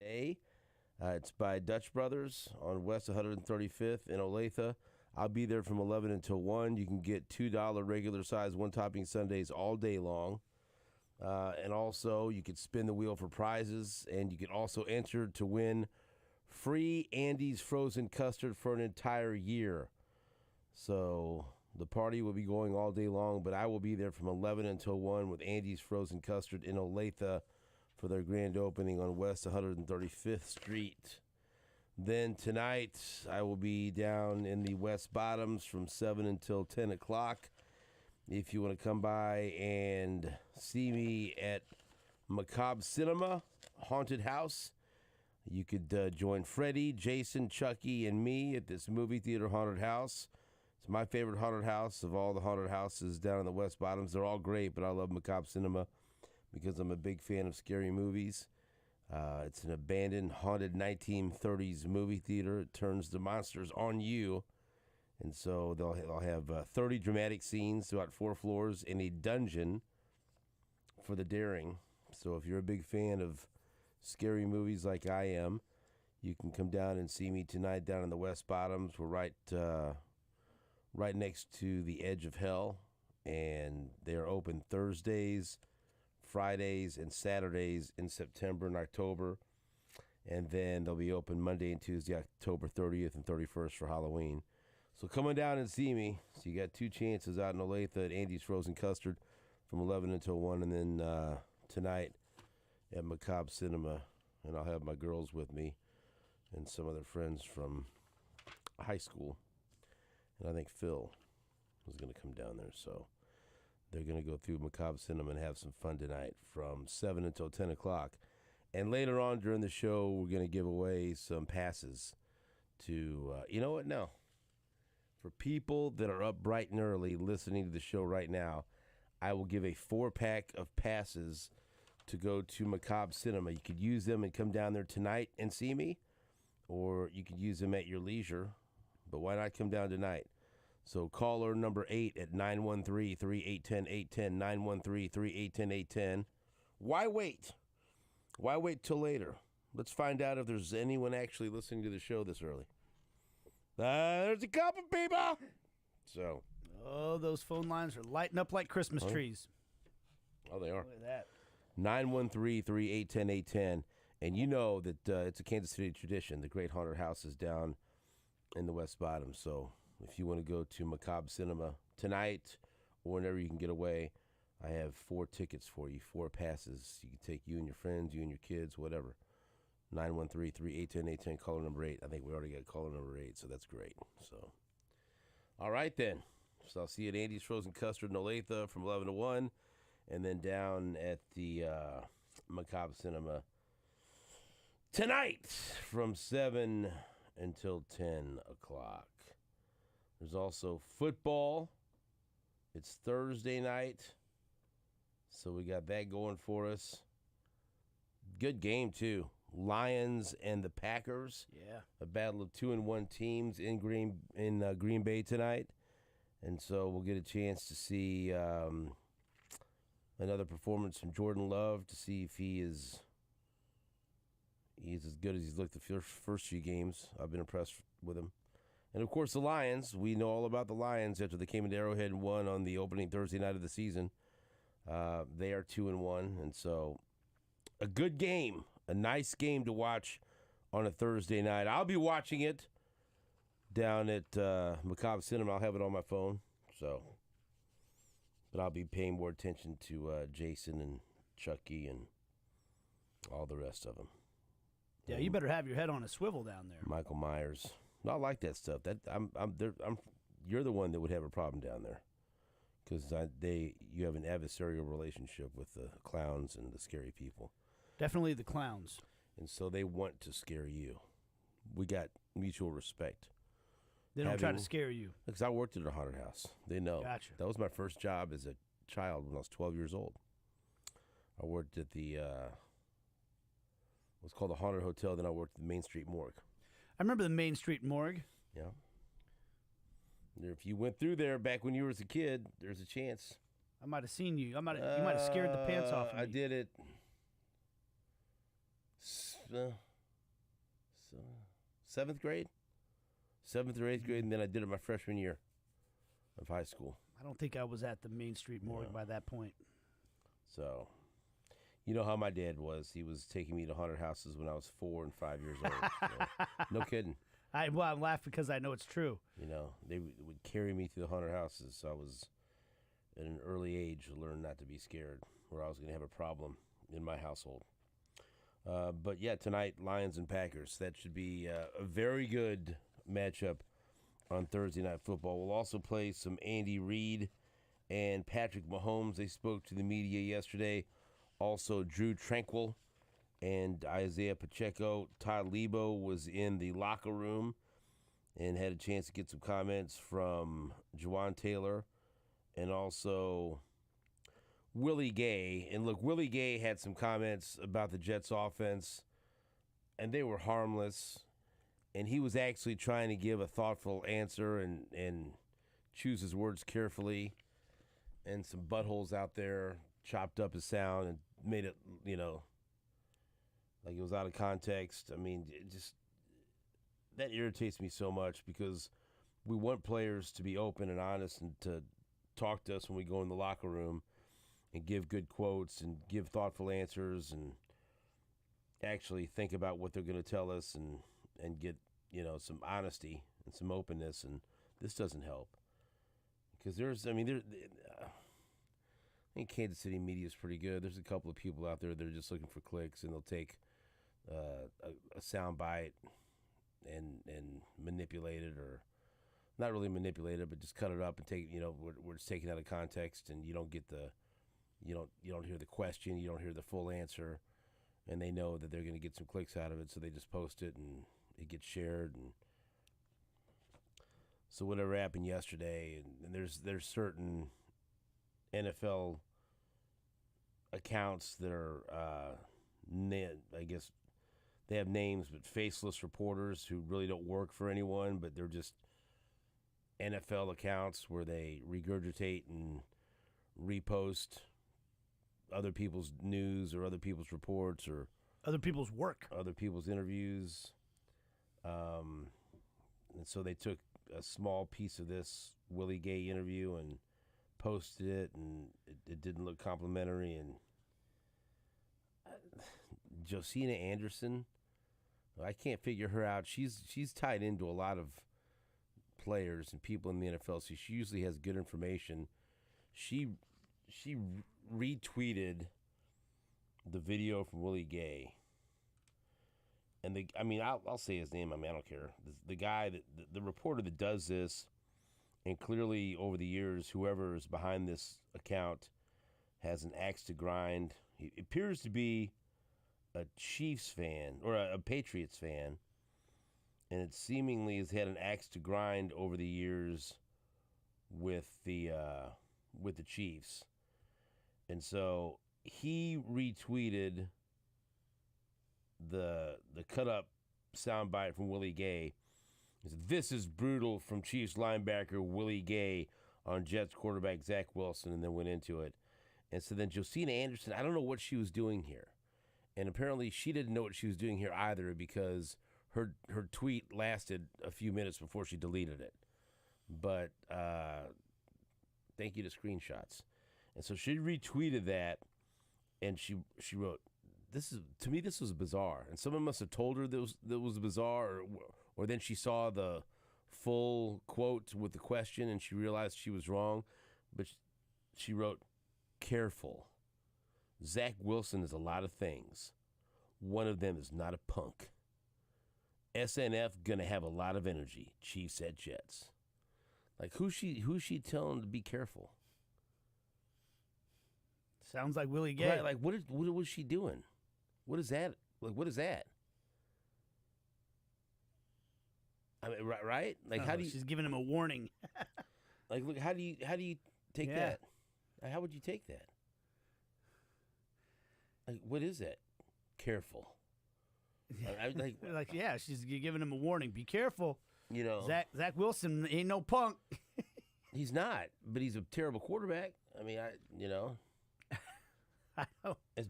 It's by Dutch Brothers on West 135th in Olathe. I'll be there from 11 until 1. You can get $2 regular size one-topping sundaes all day long. And also, you could spin the wheel for prizes, and you can also enter to win free Andy's frozen custard for an entire year. So the party will be going all day long, but I will be there from 11 until 1 with Andy's frozen custard in Olathe for their grand opening on West 135th Street. Then tonight, I will be down in the West Bottoms from 7 until 10 o'clock. If you want to come by and see me at Macabre Cinema, Haunted House, you could join Freddie, Jason, Chucky, and me at this movie theater haunted house. It's my favorite haunted house of all the haunted houses down in the West Bottoms. They're all great, but I love Macabre Cinema because I'm a big fan of scary movies. It's an abandoned, haunted 1930s movie theater. It turns the monsters on you. And so they'll have 30 dramatic scenes throughout 4 floors in a dungeon for the daring. So if you're a big fan of scary movies like I am, you can come down and see me tonight down in the West Bottoms. We're right next to the edge of hell, and they're open Thursdays, Fridays, and Saturdays in September and October. And then they'll be open Monday and Tuesday, October 30th and 31st for Halloween. So come on down and see me. So you got 2 chances out in Olathe at Andy's Frozen Custard from 11 until 1, and then tonight at Macabre Cinema. And I'll have my girls with me and some other friends from high school. And I think Phil is going to come down there. So they're going to go through Macabre Cinema and have some fun tonight from 7 until 10 o'clock. And later on during the show, we're going to give away some passes to, you know what? No. For people that are up bright and early listening to the show right now, I will give a 4-pack of passes to go to Macabre Cinema. You could use them and come down there tonight and see me, or you could use them at your leisure. But why not come down tonight? So caller number 8 at 913-3810-810, 913-3810-810. Why wait? Why wait till later? Let's find out if there's anyone actually listening to the show this early. There's a couple people. So, oh, those phone lines are lighting up like Christmas trees. Oh, they are. Look at that. 913-3810-810. And you know that it's a Kansas City tradition. The Great Haunted House is down in the West Bottom. So if you want to go to Macabre Cinema tonight or whenever you can get away, I have 4 tickets for you, 4 passes. You can take you and your friends, you and your kids, whatever. 913-3810-810, caller number 8. I think we already got caller number 8, so that's great. So, all right then. So I'll see you at Andy's Frozen Custard in Olathe from 11 to 1, and then down at the Macabre Cinema tonight from 7 until 10 o'clock. There's also football. It's Thursday night, so we got that going for us. Good game, too. Lions and the Packers. Yeah. A battle of 2-1 teams in Green Bay tonight. And so we'll get a chance to see another performance from Jordan Love to see if he's as good as he's looked the first few games. I've been impressed with him. And, of course, the Lions. We know all about the Lions after they came into Arrowhead and won on the opening Thursday night of the season. They are 2-1, and so a good game. A nice game to watch on a Thursday night. I'll be watching it down at Macabre Cinema. I'll have it on my phone. But I'll be paying more attention to Jason and Chucky and all the rest of them. Yeah, you better have your head on a swivel down there. Michael Myers. I like that stuff. You're the one that would have a problem down there because you have an adversarial relationship with the clowns and the scary people. Definitely the clowns. And so they want to scare you. We got mutual respect. They don't try to scare you. Because I worked at a haunted house. They know. Gotcha. That was my first job as a child when I was 12 years old. I worked at the, what's called the Haunted Hotel. Then I worked at the Main Street Morgue. I remember the Main Street Morgue. Yeah. If you went through there back when you were a kid, there's a chance. I might have seen you. You might have scared the pants off of me. I did it 7th grade, 7th or 8th grade, and then I did it my freshman year of high school. I don't think I was at the Main Street morgue by that point. So, you know how my dad was. He was taking me to haunted houses when I was 4 and 5 years old. So, no kidding. I'm laughing because I know it's true. You know, they would carry me to the haunted houses. So I was, at an early age, learned not to be scared, or I was going to have a problem in my household. But yeah, tonight, Lions and Packers. That should be a very good matchup on Thursday Night Football. We'll also play some Andy Reid and Patrick Mahomes. They spoke to the media yesterday. Also, Drew Tranquill and Isaiah Pacheco. Todd Lebo was in the locker room and had a chance to get some comments from Juwan Taylor and also Willie Gay. And look, Willie Gay had some comments about the Jets offense, and they were harmless. And he was actually trying to give a thoughtful answer and choose his words carefully. And some buttholes out there chopped up his sound and made it, you know, like it was out of context. I mean, that irritates me so much because we want players to be open and honest and to talk to us when we go in the locker room and give good quotes and give thoughtful answers and actually think about what they're going to tell us and get, you know, some honesty and some openness. And this doesn't help because I think Kansas City media is pretty good. There's a couple of people out there that are just looking for clicks, and they'll take a sound bite and manipulate it, or not really manipulate it, but just cut it up and take, you know, we're just taking it out of context, and you don't get you don't hear the question, you don't hear the full answer, and they know that they're going to get some clicks out of it, so they just post it and it gets shared. And so whatever happened yesterday, and there's certain NFL accounts that are, I guess they have names, but faceless reporters who really don't work for anyone, but they're just NFL accounts where they regurgitate and repost other people's news or other people's reports or other people's work, other people's interviews. And so they took a small piece of this Willie Gay interview and posted it, and it didn't look complimentary. And Josina Anderson, I can't figure her out. She's tied into a lot of players and people in the NFL, so she usually has good information. She retweeted the video from Willie Gay, and I'll say his name. I mean, I don't care. The guy the reporter that does this, and clearly over the years, whoever is behind this account has an axe to grind. He appears to be a Chiefs fan or a Patriots fan, and it seemingly has had an axe to grind over the years with the Chiefs. And so he retweeted the cut up soundbite from Willie Gay. He said, "This is brutal from Chiefs linebacker Willie Gay on Jets quarterback Zach Wilson," and then went into it. And so then Josina Anderson, I don't know what she was doing here. And apparently she didn't know what she was doing here either, because her tweet lasted a few minutes before she deleted it. But thank you to screenshots. And so she retweeted that, and she wrote, "This was bizarre." And someone must have told her that was bizarre, or then she saw the full quote with the question and she realized she was wrong. But she wrote, "Careful. Zach Wilson is a lot of things. One of them is not a punk. SNF gonna have a lot of energy. Chiefs at Jets." Like, who's she telling to be careful? Sounds like Willie Gay. Right, like what was she doing? What is that? Like, what is that? I mean, right? Like, how do you? She's giving him a warning. Like, look, how do you take that? Like, how would you take that? Like, what is that? Careful. She's giving him a warning. Be careful. You know, Zach Wilson ain't no punk. He's not, but he's a terrible quarterback. I mean, I know.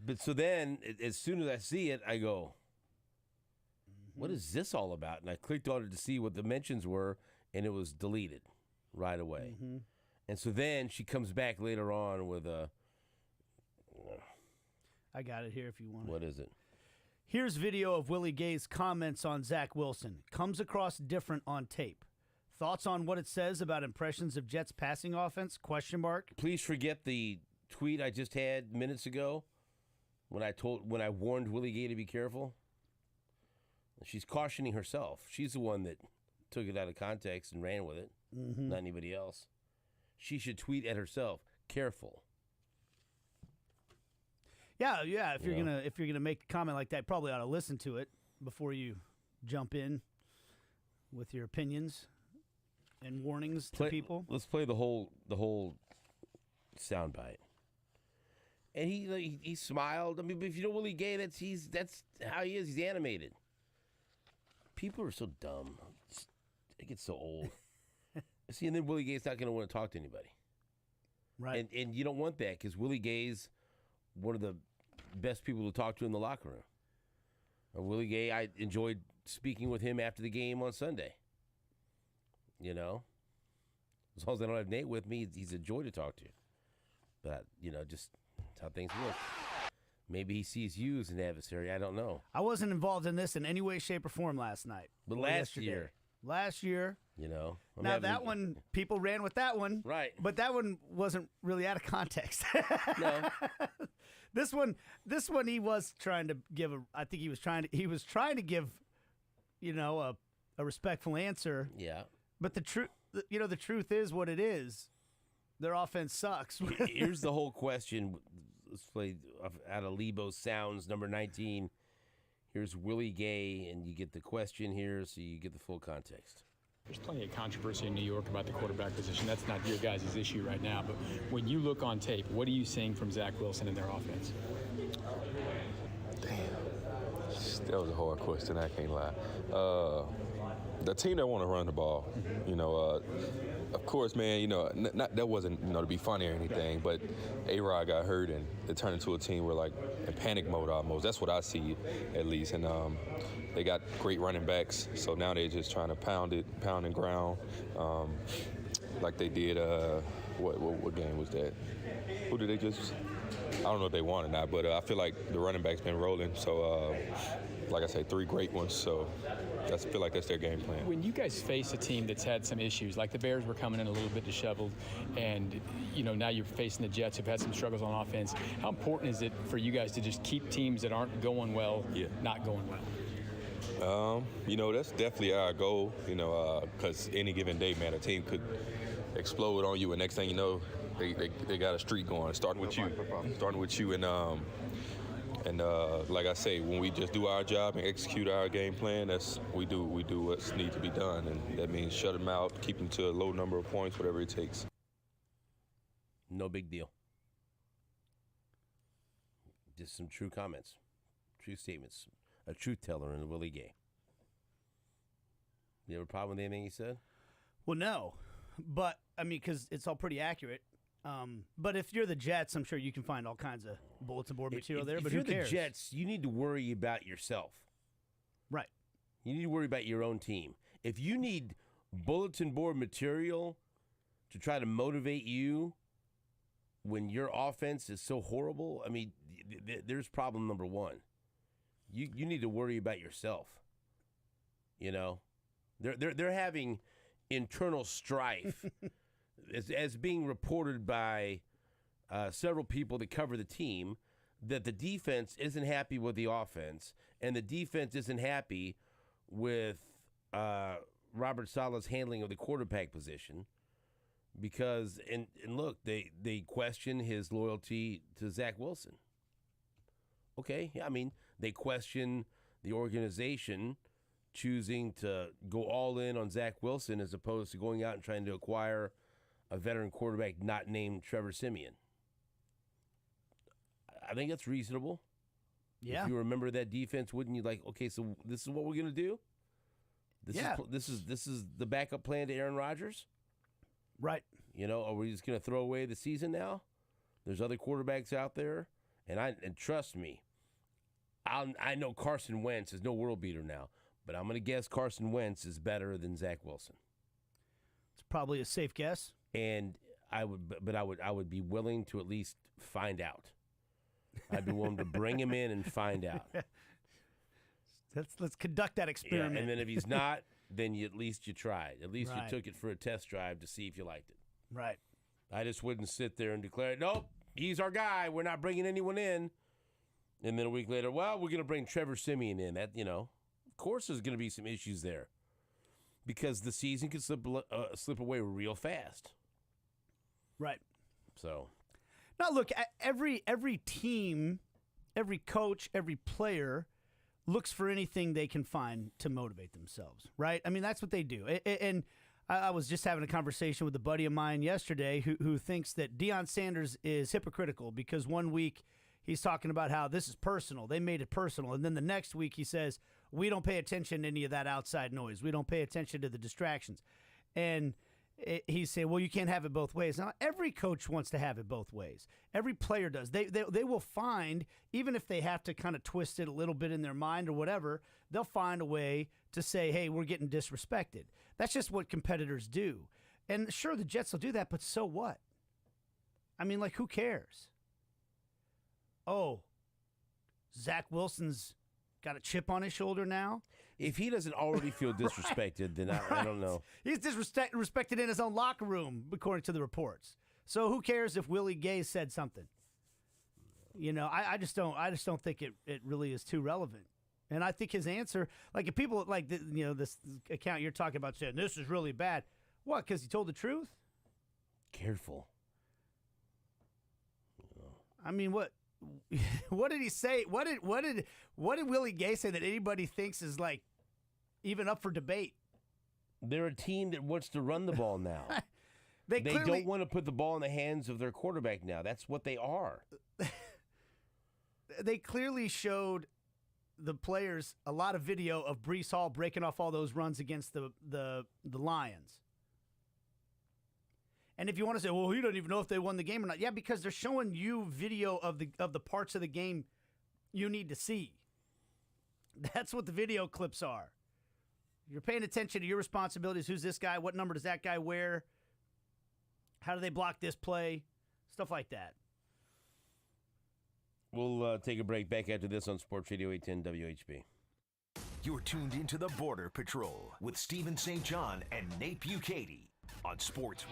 But so then, as soon as I see it, I go, What is this all about? And I clicked on it to see what the mentions were, and it was deleted right away. And so then she comes back later on with a... I got it here if you want it. What is it? Here's video of Willie Gay's comments on Zach Wilson. Comes across different on tape. Thoughts on what it says about impressions of Jets passing offense? Question mark. Please forget the tweet I just had minutes ago when I warned Willie Gay to be careful. She's cautioning herself. She's the one that took it out of context and ran with it, not anybody else. She should tweet at herself, careful. Yeah. If you're gonna make a comment like that, probably ought to listen to it before you jump in with your opinions and warnings to people. Let's play the whole soundbite. And he smiled. I mean, if you know Willie Gay, that's how he is. He's animated. People are so dumb. It gets so old. See, and then Willie Gay's not going to want to talk to anybody. Right. And you don't want that because Willie Gay's one of the best people to talk to in the locker room. Willie Gay, I enjoyed speaking with him after the game on Sunday. You know? As long as I don't have Nate with me, he's a joy to talk to. But, just that's how things work. Maybe he sees you as an adversary. I don't know. I wasn't involved in this in any way, shape, or form last night. But last year. Now, that one, people ran with that one. Right. But that one wasn't really out of context. No. This one, he was trying to give he was trying to give, a respectful answer. Yeah. But the truth is what it is. Their offense sucks. Here's the whole question. Let's play out of Lebo's Sounds, number 19. Here's Willie Gay, and you get the question here, so you get the full context. There's plenty of controversy in New York about the quarterback position. That's not your guys' issue right now. But when you look on tape, what are you seeing from Zach Wilson and their offense? Damn. That was a hard question, I can't lie. The team that want to run the ball, of course, man, that wasn't, to be funny or anything, but A-Rod got hurt and it turned into a team where, like, in panic mode almost. That's what I see, at least. And they got great running backs, so now they're just trying to pound and ground like they did, what game was that? Who did they just, I don't know if they won or not, but I feel like the running back's been rolling. So, like I said, 3 great ones, so I feel like that's their game plan. When you guys face a team that's had some issues, like the Bears were coming in a little bit disheveled, and now you're facing the Jets who've had some struggles on offense, how important is it for you guys to just keep teams that aren't going well not going well? That's definitely our goal, because any given day, man, a team could explode on you, and next thing you know, they got a streak going, starting with you, and like I say, when we just do our job and execute our game plan, we do what needs to be done, and that means shut them out, keep them to a low number of points, whatever it takes. No big deal. Just some true comments, true statements. A truth teller in Willie Gay. You have a problem with anything he said? Well, no. But, because it's all pretty accurate. But if you're the Jets, I'm sure you can find all kinds of bulletin board material there. But if you're who cares? the Jets, you need to worry about yourself. Right. You need to worry about your own team. If you need bulletin board material to try to motivate you when your offense is so horrible, there's problem number one. You need to worry about yourself. They're having internal strife as being reported by several people that cover the team, that the defense isn't happy with the offense, and the defense isn't happy with Robert Saleh's handling of the quarterback position because, and look, they question his loyalty to Zach Wilson. Okay, they question the organization choosing to go all in on Zach Wilson as opposed to going out and trying to acquire a veteran quarterback not named Trevor Siemian. I think that's reasonable. Yeah. If you remember that defense, wouldn't you okay, so this is what we're going to do? This is the backup plan to Aaron Rodgers? Right. Are we just going to throw away the season now? There's other quarterbacks out there, and trust me, I know Carson Wentz is no world beater now, But I'm going to guess Carson Wentz is better than Zach Wilson. It's probably a safe guess. And I would be willing to at least find out. I'd be willing to bring him in and find out. Let's conduct that experiment. Yeah, and then if he's not, then at least you tried. At least Right. you took it for a test drive to see if you liked it. Right. I just wouldn't sit there and declare, nope, he's our guy. We're not bringing anyone in. And then a week later, well, we're going to bring Trevor Siemian in. That, of course there's going to be some issues there because the season could slip away real fast. Right. So. Now, look, every team, every coach, every player looks for anything they can find to motivate themselves, right? I mean, that's what they do. And I was just having a conversation with a buddy of mine yesterday who thinks that Deion Sanders is hypocritical because one week he's talking about how this is personal. They made it personal. And then the next week he says, we don't pay attention to any of that outside noise. We don't pay attention to the distractions. And he said, well, you can't have it both ways. Now, every coach wants to have it both ways. Every player does. They will find, even if they have to kind of twist it a little bit in their mind or whatever, they'll find a way to say, hey, we're getting disrespected. That's just what competitors do. And sure, the Jets will do that, but so what? I mean, like, who cares? Oh, Zach Wilson's got a chip on his shoulder now? If he doesn't already feel disrespected, then I don't know. He's disrespected in his own locker room, according to the reports. So who cares if Willie Gay said something? I just don't think it really is too relevant. And I think his answer, like if people like this account you're talking about saying this is really bad, what? Because he told the truth? Careful. I mean, what? What did he say? What did Willie Gay say that anybody thinks is like even up for debate? They're a team that wants to run the ball now. They don't want to put the ball in the hands of their quarterback now. That's what they are. They clearly showed the players a lot of video of Breece Hall breaking off all those runs against the Lions. And if you want to say, well, he doesn't even know if they won the game or not. Yeah, because they're showing you video of the parts of the game you need to see. That's what the video clips are. You're paying attention to your responsibilities. Who's this guy? What number does that guy wear? How do they block this play? Stuff like that. We'll take a break back after this on Sports Radio 810 WHB. You're tuned into the Border Patrol with Stephen St. John and Nate Bukaty on Sports.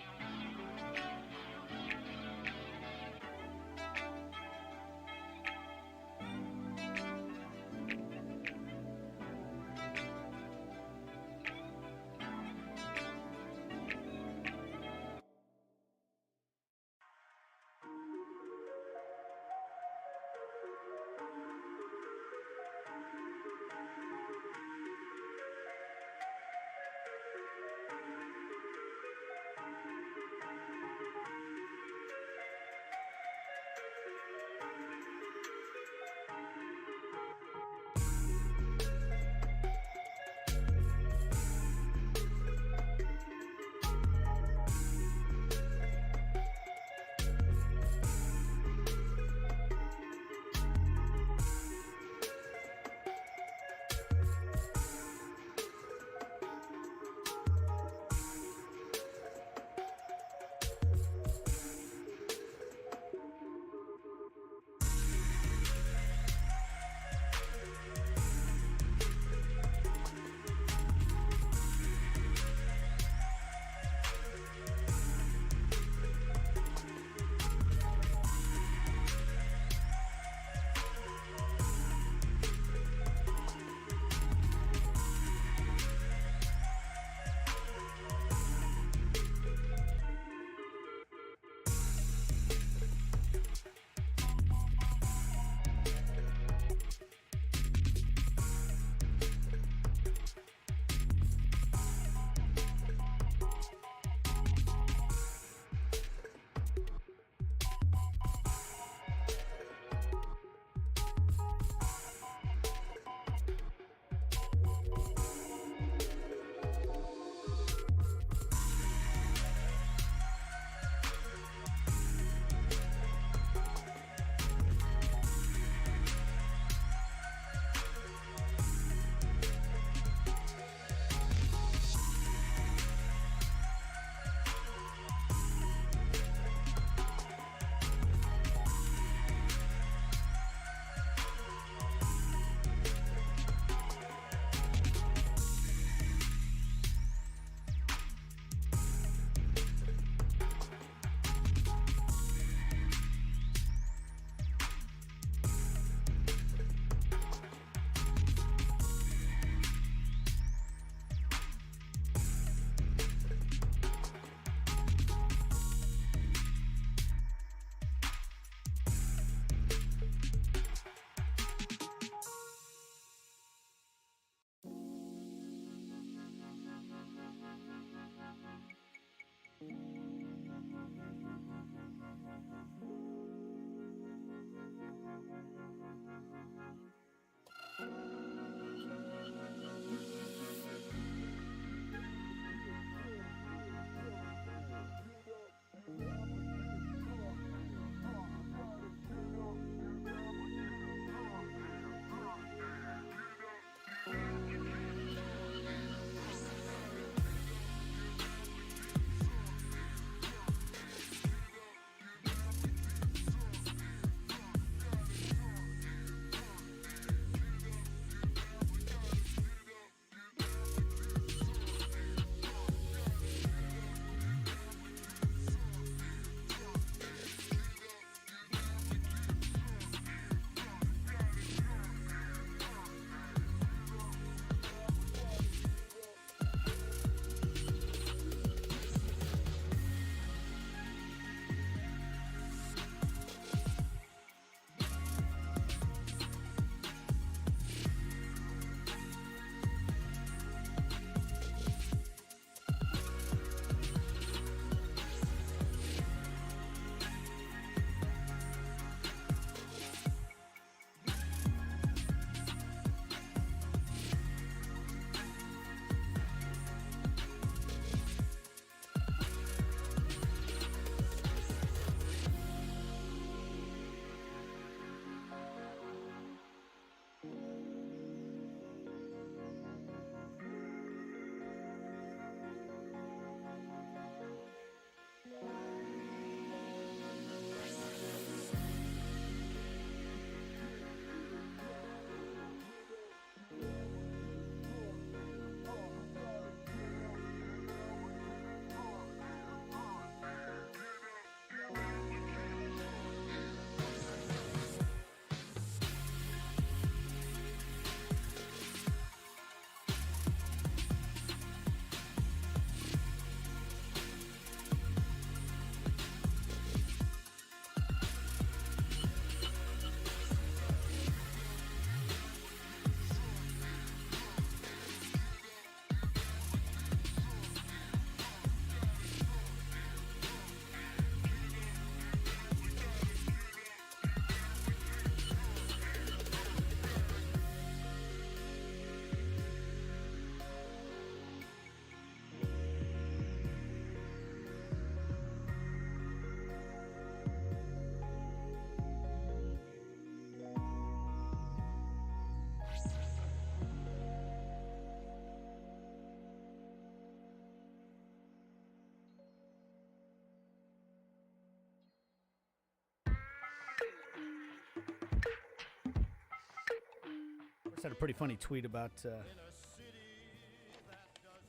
had a pretty funny tweet about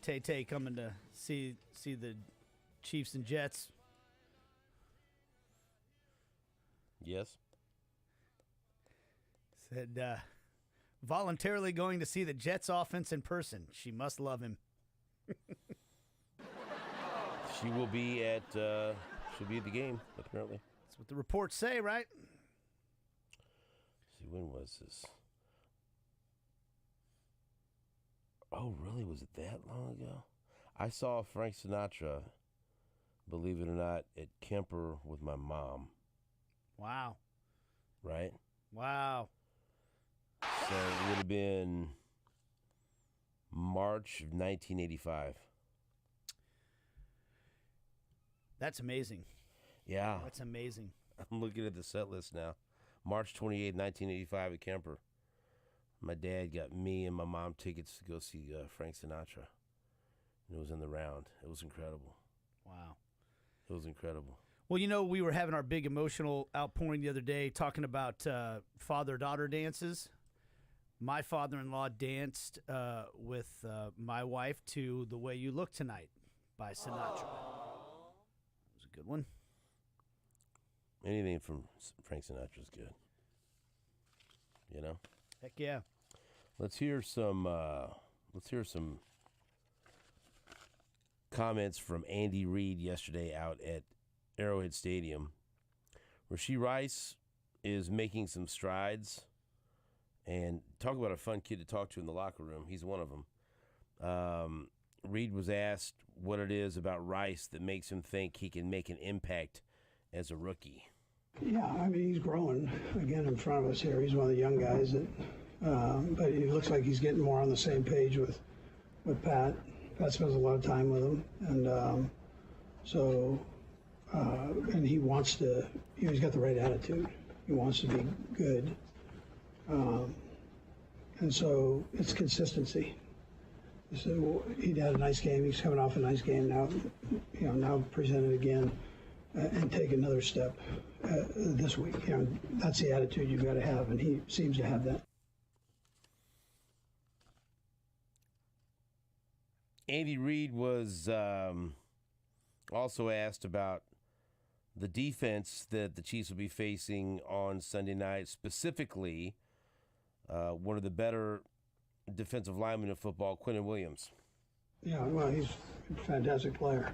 Tay coming to see the Chiefs and Jets. Yes. Said, voluntarily going to see the Jets offense in person. She must love him. She will be at she'll be at the game, apparently. That's what the reports say, right? See, when was this? Oh, really? Was it that long ago? I saw Frank Sinatra, believe it or not, at Kemper with my mom. Wow. Right? Wow. So it would have been March of 1985. That's amazing. Yeah. That's amazing. I'm looking at the set list now. March 28, 1985 at Kemper. My dad got me and my mom tickets to go see Frank Sinatra. And it was in the round. It was incredible. Wow. It was incredible. Well, you know, we were having our big emotional outpouring the other day talking about father-daughter dances. My father-in-law danced with my wife to The Way You Look Tonight by Sinatra. It was a good one. Anything from Frank Sinatra's good. You know? Heck yeah. Let's hear some comments from Andy Reid yesterday out at Arrowhead Stadium. Rasheed Rice is making some strides, and talk about a fun kid to talk to in the locker room. He's one of them. Reid was asked what it is about Rice that makes him think he can make an impact as a rookie. Yeah, I mean, he's growing again in front of us here. He's one of the young guys that, but he looks like he's getting more on the same page with Pat. Pat spends a lot of time with him, and and he wants to. You know, he's got the right attitude. He wants to be good, and so it's consistency. So he had a nice game. He's coming off a nice game now. You know, now presented again. And take another step this week. You know, that's the attitude you've got to have, and he seems to have that. Andy Reid was also asked about the defense that the Chiefs will be facing on Sunday night, specifically one of the better defensive linemen in football, Quinnen Williams. Yeah, well, he's a fantastic player.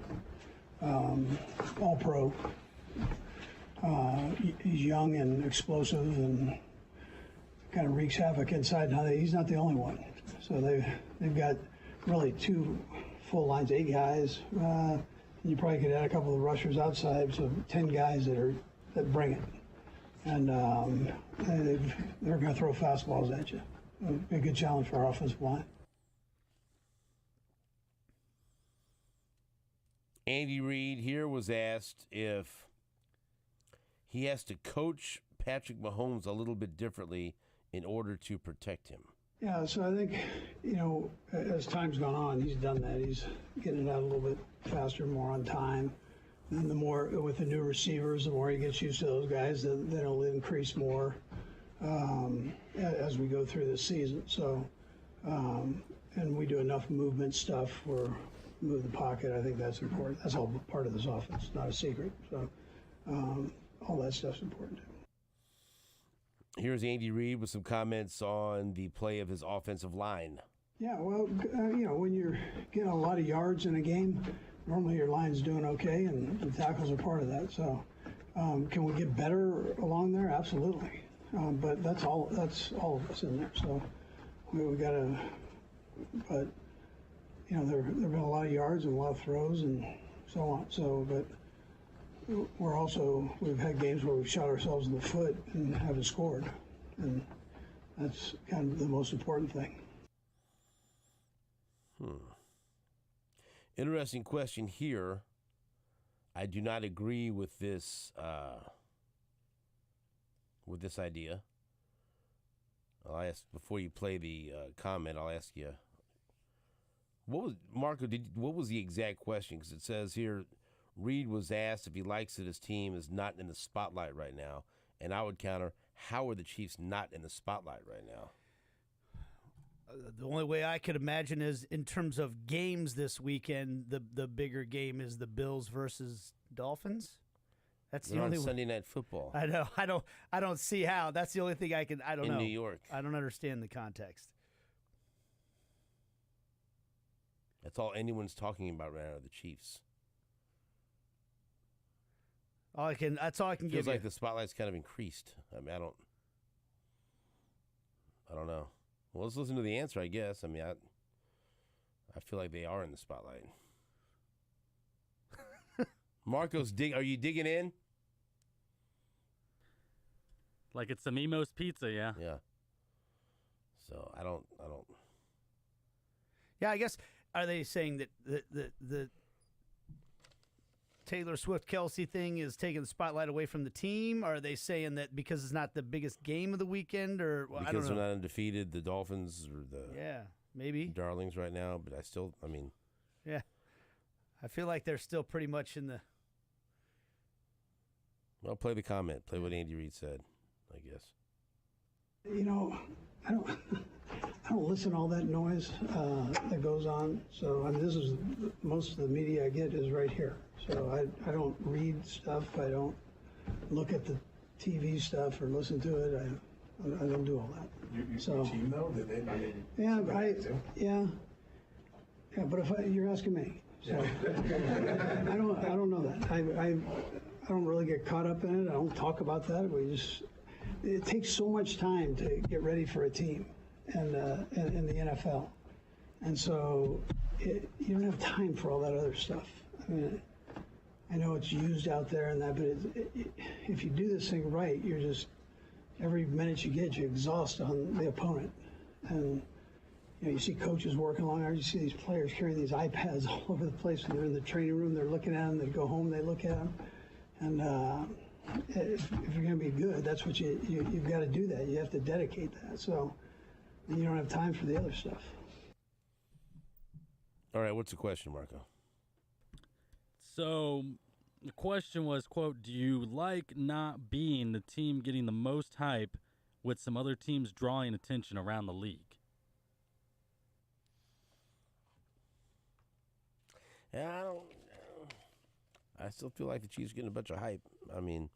All pro. He's young and explosive and kind of wreaks havoc inside. Now he's not the only one. So they've got really two full lines, 8 guys. You probably could add a couple of rushers outside, so 10 guys that bring it. And they're going to throw fastballs at you. It'll be a good challenge for our offensive line. Andy Reid here was asked if he has to coach Patrick Mahomes a little bit differently in order to protect him. Yeah, so I think, you know, as time's gone on, he's done that. He's getting it out a little bit faster, more on time. And the more, with the new receivers, the more he gets used to those guys, then it'll increase more as we go through this season. So, and we do enough movement stuff where move the pocket. I think that's important. That's all part of this offense, not a secret. So all that stuff's important too. Here's Andy Reid with some comments on the play of his offensive line. Yeah, well, you know, when you're getting a lot of yards in a game, normally your line's doing okay, and the tackles are part of that. So can we get better along there? Absolutely. But that's all of us in there. So we got to, but you know, there have been a lot of yards and a lot of throws and so on. So, but we've had games where we've shot ourselves in the foot and haven't scored. And that's kind of the most important thing. Interesting question here. I do not agree with this idea. I'll ask, before you play the comment, I'll ask you, what was the exact question? Because it says here, Reid was asked if he likes that his team is not in the spotlight right now. And I would counter, how are the Chiefs not in the spotlight right now? The only way I could imagine is in terms of games this weekend, the bigger game is the Bills versus Dolphins. That's the They're only on Sunday Night Football. I know. I don't see how. That's the only thing I can. I don't know. In New York. I don't understand the context. That's all anyone's talking about right now, the Chiefs. That's all I can give Feels you. like the spotlight's kind of increased. I mean, I don't know. Well, let's listen to the answer, I guess. I mean, I feel like they are in the spotlight. Marcos, are you digging in? Like it's the Mimo's Pizza, yeah. Yeah. So I don't. Yeah, I guess. Are they saying that the Taylor Swift Kelsey thing is taking the spotlight away from the team? Or are they saying that because it's not the biggest game of the weekend, or Because I don't know. they're not undefeated, the Dolphins or the maybe darlings right now. But I feel like they're still pretty much in the. Well, play the comment. Play what Andy Reid said, I guess. You know, I don't listen to all that noise that goes on. So this is most of the media I get is right here. So I don't read stuff. I don't look at the TV stuff or listen to it. I don't do all that. Your team though, did they? Yeah. But you're asking me, so I don't know that. I don't really get caught up in it. I don't talk about that. It takes so much time to get ready for a team and in the NFL, and so you don't have time for all that other stuff. I mean, I know it's used out there and that, but if you do this thing right, you're just every minute you get, you exhaust on the opponent, and you see coaches working long hours. You see these players carrying these iPads all over the place when they're in the training room. They're looking at them. They go home. They look at them, and if you're going to be good, that's what you've got to do. That you have to dedicate that. So you don't have time for the other stuff. All right, what's the question, Marco? So the question was, quote, do you like not being the team getting the most hype with some other teams drawing attention around the league? Yeah, I still feel like the Chiefs are getting a bunch of hype. I mean,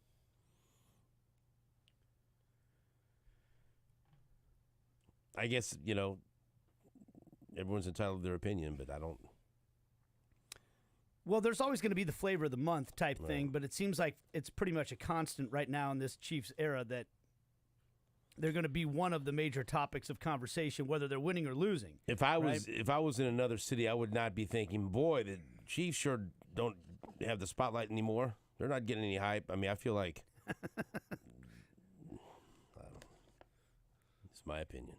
I guess, everyone's entitled to their opinion, but I don't. Well, there's always going to be the flavor of the month type Right. thing, but it seems like it's pretty much a constant right now in this Chiefs era that they're going to be one of the major topics of conversation, whether they're winning or losing. If I was in another city, I would not be thinking, boy, the Chiefs sure don't have the spotlight anymore. They're not getting any hype. I mean, I feel like it's my opinion.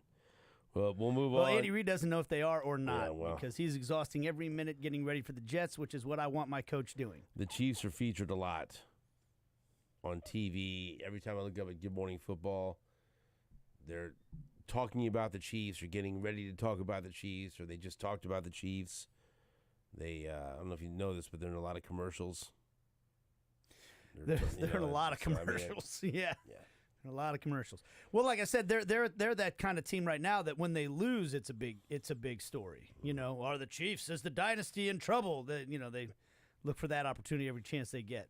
Well, we'll move on. Well, Andy Reid doesn't know if they are or not because he's exhausting every minute getting ready for the Jets, which is what I want my coach doing. The Chiefs are featured a lot on TV. Every time I look up at Good Morning Football, they're talking about the Chiefs or getting ready to talk about the Chiefs, or they just talked about the Chiefs. They, I don't know if you know this, but they're in a lot of commercials. They're in a lot of commercials. Yeah. A lot of commercials. Well, like I said, they're that kind of team right now that when they lose, it's a big story. Are the Chiefs, is the dynasty in trouble? They look for that opportunity every chance they get.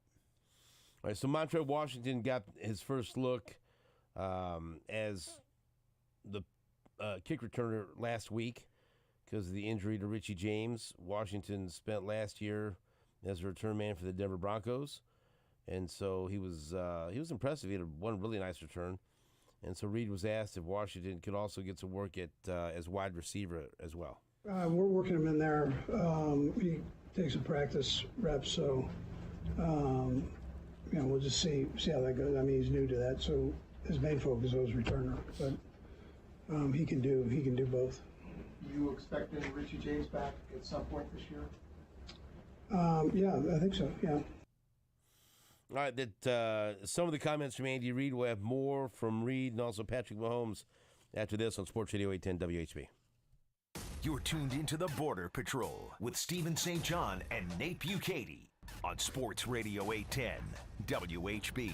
All right, so Montre Washington got his first look as the kick returner last week because of the injury to Richie James. Washington spent last year as a return man for the Denver Broncos. And so he was impressive. He had one really nice return. And so Reid was asked if Washington could also get some work at as wide receiver as well. We're working him in there. He takes some practice reps, so we'll just see how that goes. I mean, he's new to that, so his main focus was returner, but he can do both. You expecting Richie James back at some point this year? Yeah, I think so. Yeah. All right, that some of the comments from Andy Reid. We'll have more from Reid and also Patrick Mahomes after this on Sports Radio 810 WHB. You're tuned into the Border Patrol with Stephen St. John and Nate Bukaty on Sports Radio 810 WHB.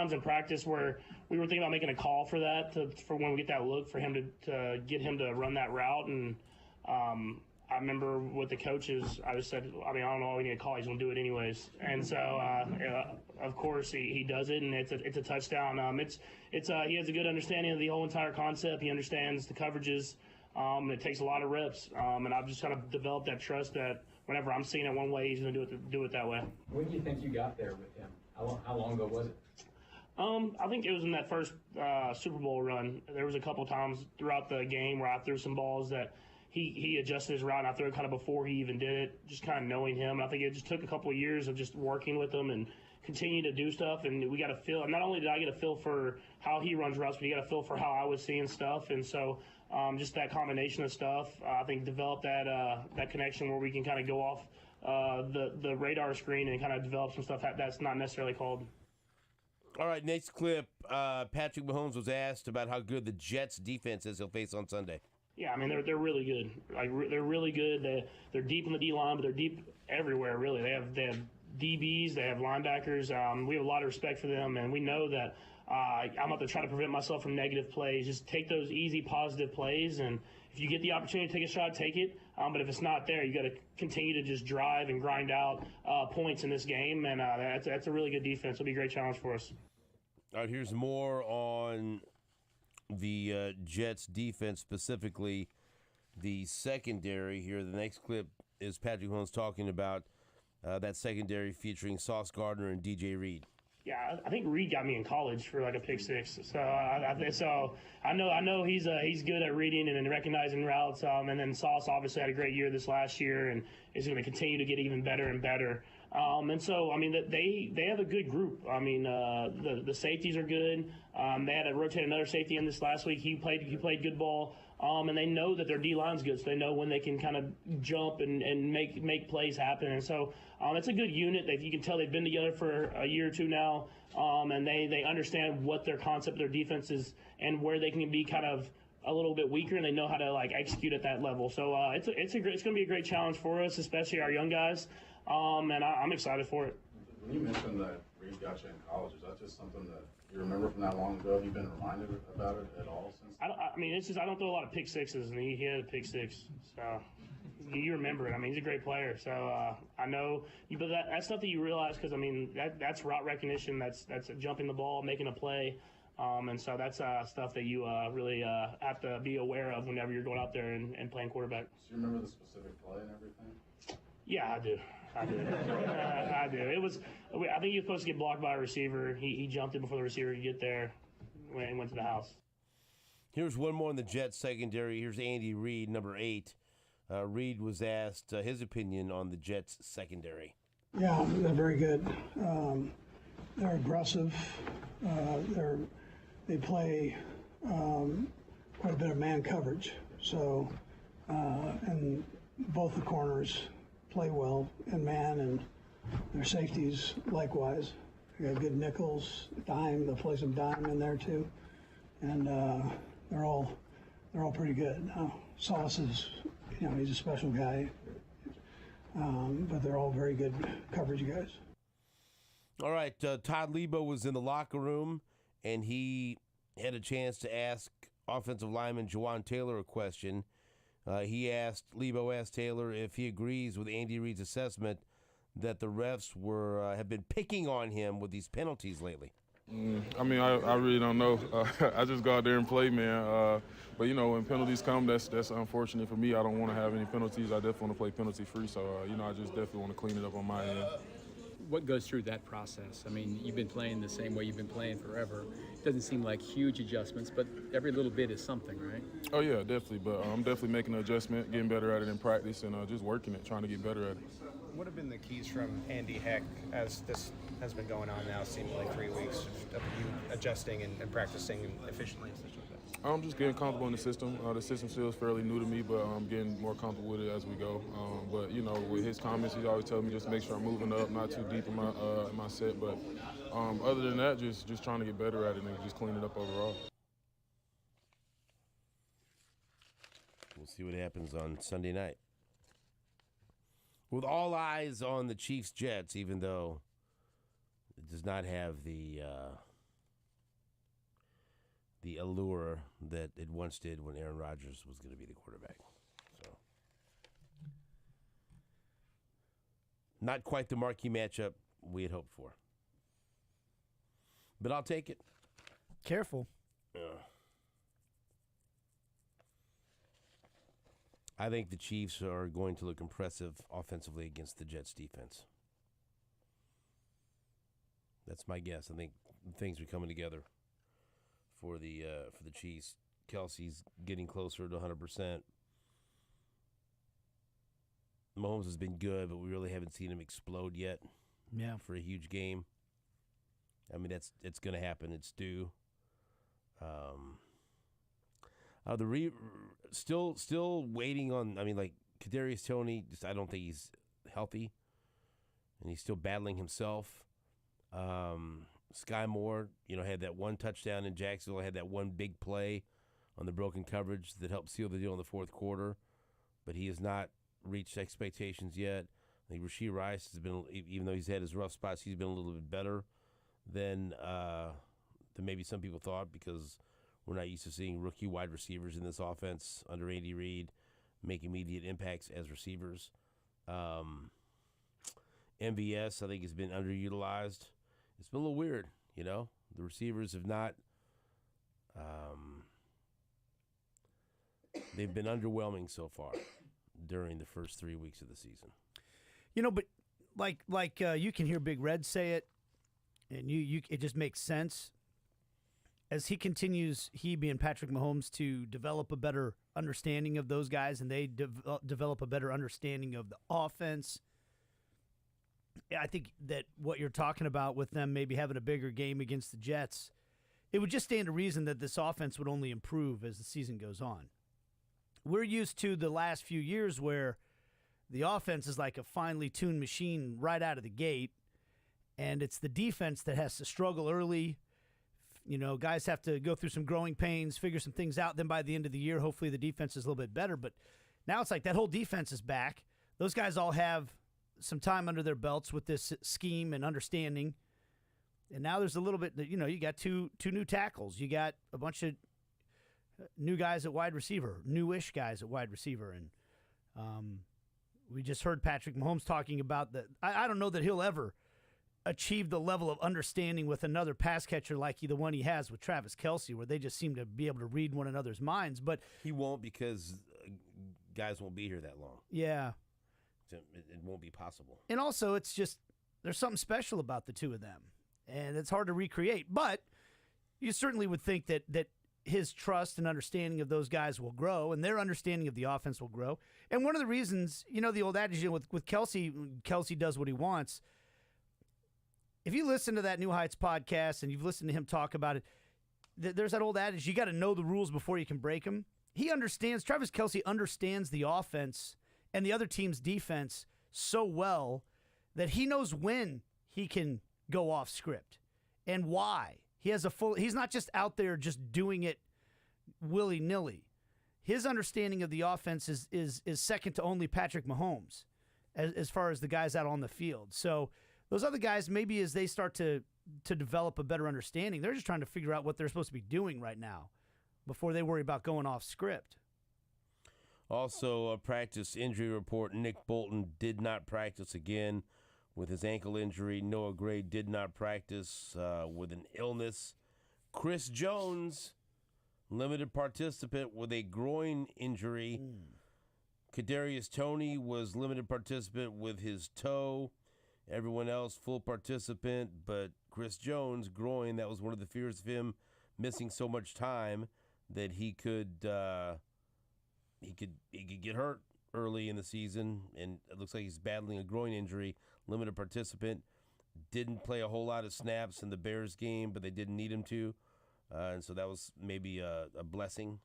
times in practice where we were thinking about making a call for that for when we get that look for him to get him to run that route. And I remember with the coaches, I just said, I don't know, we need a call. He's going to do it anyways. And so, of course, he does it, and it's a touchdown. He has a good understanding of the whole entire concept. He understands the coverages. It takes a lot of reps, and I've just kind of developed that trust that whenever I'm seeing it one way, he's going to do it that way. When do you think you got there with him? How long ago was it? I think it was in that first Super Bowl run. There was a couple times throughout the game where I threw some balls that he adjusted his route, and I threw it kind of before he even did it, just kind of knowing him. And I think it just took a couple of years of just working with him and continue to do stuff. And we got a feel. Not only did I get a feel for how he runs routes, but you got a feel for how I was seeing stuff. And so just that combination of stuff, I think, developed that connection where we can kind of go off the radar screen and kind of develop some stuff that's not necessarily called. All right, next clip. Patrick Mahomes was asked about how good the Jets defense is he'll face on Sunday. Yeah, they're really good. They're really good. They're deep in the D line, but they're deep everywhere. Really, they have DBs, they have linebackers. We have a lot of respect for them, and we know that I'm about to try to prevent myself from negative plays. Just take those easy, positive plays, and if you get the opportunity to take a shot, take it. But if it's not there, you got to continue to just drive and grind out points in this game, and that's a really good defense. It'll be a great challenge for us. All right, here's more on the Jets defense, specifically the secondary here. The next clip is Patrick Mahomes talking about that secondary featuring Sauce Gardner and DJ Reed. Yeah, I think Reed got me in college for like a pick six. So I know he's good at reading and recognizing routes. And then Sauce obviously had a great year this last year and is going to continue to get even better and better. And so they have a good group. The safeties are good. They had to rotate another safety in this last week. He played good ball. And they know that their D line's good, so they know when they can kind of jump and make plays happen. And so it's a good unit. You can tell they've been together for a year or two now, and they understand what their concept, their defense is, and where they can be kind of a little bit weaker, and they know how to execute at that level. So it's going to be a great challenge for us, especially our young guys. And I'm excited for it. When you mentioned that Reed got you in college, is that just something that you remember from that long ago? Have you been reminded about it at all since? I don't throw a lot of pick sixes, and he had a pick six, so you remember it. He's a great player, so I know. But that's stuff that you realize because that's route recognition. That's jumping the ball, making a play, and so that's stuff that you really have to be aware of whenever you're going out there and playing quarterback. Do you remember the specific play and everything? Yeah, I do. I do. It was. I think he was supposed to get blocked by a receiver. He jumped in before the receiver could get there and went to the house. Here's one more in the Jets secondary. Here's Andy Reid, number 8. Reid was asked his opinion on the Jets secondary. Yeah, they're very good. They're aggressive. They play quite a bit of man coverage. So, and both the corners play well in man, and their safeties likewise. They got good nickels, dime. They'll play some dime in there too, and they're all pretty good. Now, Sauce is, he's a special guy, but they're all very good coverage guys. All right, Todd Lebo was in the locker room, and he had a chance to ask offensive lineman Jawan Taylor a question. Lebo asked Taylor if he agrees with Andy Reid's assessment that the refs have been picking on him with these penalties lately. I really don't know. I just go out there and play, man. But when penalties come, that's unfortunate for me. I don't want to have any penalties. I definitely want to play penalty free. So I just definitely want to clean it up on my end. What goes through that process? You've been playing the same way you've been playing forever. It doesn't seem like huge adjustments, but every little bit is something, right? Oh, yeah, definitely. But I'm definitely making an adjustment, getting better at it in practice, and just working it, trying to get better at it. What have been the keys from Andy Heck as this has been going on now, seems like 3 weeks, of you adjusting and practicing efficiently and such like that? I'm just getting comfortable in the system. The system still is fairly new to me, but I'm getting more comfortable with it as we go. But with his comments, he's always telling me just make sure I'm moving up, not too deep in my set. But other than that, just trying to get better at it and just clean it up overall. We'll see what happens on Sunday night. With all eyes on the Chiefs-Jets, even though it does not have the the allure that it once did when Aaron Rodgers was going to be the quarterback. So, not quite the marquee matchup we had hoped for. But I'll take it. Careful. I think the Chiefs are going to look impressive offensively against the Jets defense. That's my guess. I think things are coming together for the Chiefs. Kelsey's getting closer to 100%. Mahomes has been good, but we really haven't seen him explode yet. Yeah. For a huge game. I mean, it's going to happen. It's due. Still waiting on. I mean, like Kadarius Toney. I don't think he's healthy, and he's still battling himself. Sky Moore, had that one touchdown in Jacksonville. Had that one big play on the broken coverage that helped seal the deal in the fourth quarter, but he has not reached expectations yet. I think Rashee Rice has been, even though he's had his rough spots, he's been a little bit better than maybe some people thought, because we're not used to seeing rookie wide receivers in this offense under Andy Reid make immediate impacts as receivers. MVS, I think, has been underutilized. It's been a little weird, The receivers have not they've been underwhelming so far during the first 3 weeks of the season. But like you can hear Big Red say it, and you it just makes sense. As he continues, he being Patrick Mahomes, to develop a better understanding of those guys, and they develop a better understanding of the offense. I think that what you're talking about with them maybe having a bigger game against the Jets, it would just stand to reason that this offense would only improve as the season goes on. We're used to the last few years where the offense is like a finely tuned machine right out of the gate, and it's the defense that has to struggle early. Guys have to go through some growing pains, figure some things out. Then by the end of the year, hopefully the defense is a little bit better. But now it's like that whole defense is back. Those guys all have some time under their belts with this scheme and understanding. And now there's a little bit, you got two new tackles. You got a bunch of new guys at wide receiver, newish guys at wide receiver. And we just heard Patrick Mahomes talking about that. I don't know that he'll ever achieve the level of understanding with another pass catcher like the one he has with Travis Kelce, where they just seem to be able to read one another's minds. But he won't, because guys won't be here that long. Yeah. It won't be possible. And also, it's just, there's something special about the two of them, and it's hard to recreate. But you certainly would think that his trust and understanding of those guys will grow, and their understanding of the offense will grow. And one of the reasons, the old adage with Kelce does what he wants. If you listen to that New Heights podcast and you've listened to him talk about it, there's that old adage, you got to know the rules before you can break them. Travis Kelce understands the offense and the other team's defense so well that he knows when he can go off script and why. He's not just out there just doing it willy-nilly. His understanding of the offense is second to only Patrick Mahomes as far as the guys out on the field. So those other guys, maybe as they start to develop a better understanding, they're just trying to figure out what they're supposed to be doing right now before they worry about going off script. Also, a practice injury report. Nick Bolton did not practice again with his ankle injury. Noah Gray did not practice with an illness. Chris Jones, limited participant with a groin injury. Kadarius Toney was limited participant with his toe. Everyone else full participant, but Chris Jones, groin, that was one of the fears of him missing so much time that he could get hurt early in the season, and it looks like he's battling a groin injury. Limited participant, didn't play a whole lot of snaps in the Bears game, but they didn't need him to, and so that was maybe a blessing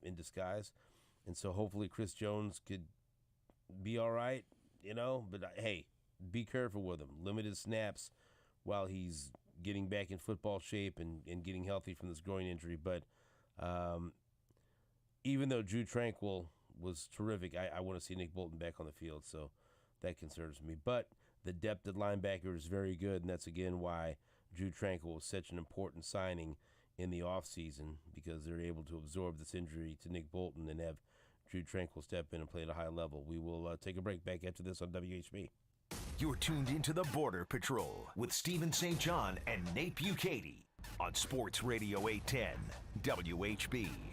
in disguise. And so hopefully Chris Jones could be all right, but hey, be careful with him. Limited snaps while he's getting back in football shape and getting healthy from this groin injury. But even though Drew Tranquill was terrific, I want to see Nick Bolton back on the field, so that concerns me. But the depth at linebacker is very good, and that's, again, why Drew Tranquill was such an important signing in the offseason because they're able to absorb this injury to Nick Bolton and have Drew Tranquil step in and play at a high level. We will take a break back after this on WHB. You're tuned into the Border Patrol with Stephen St. John and Nate Bukaty on Sports Radio 810 WHB.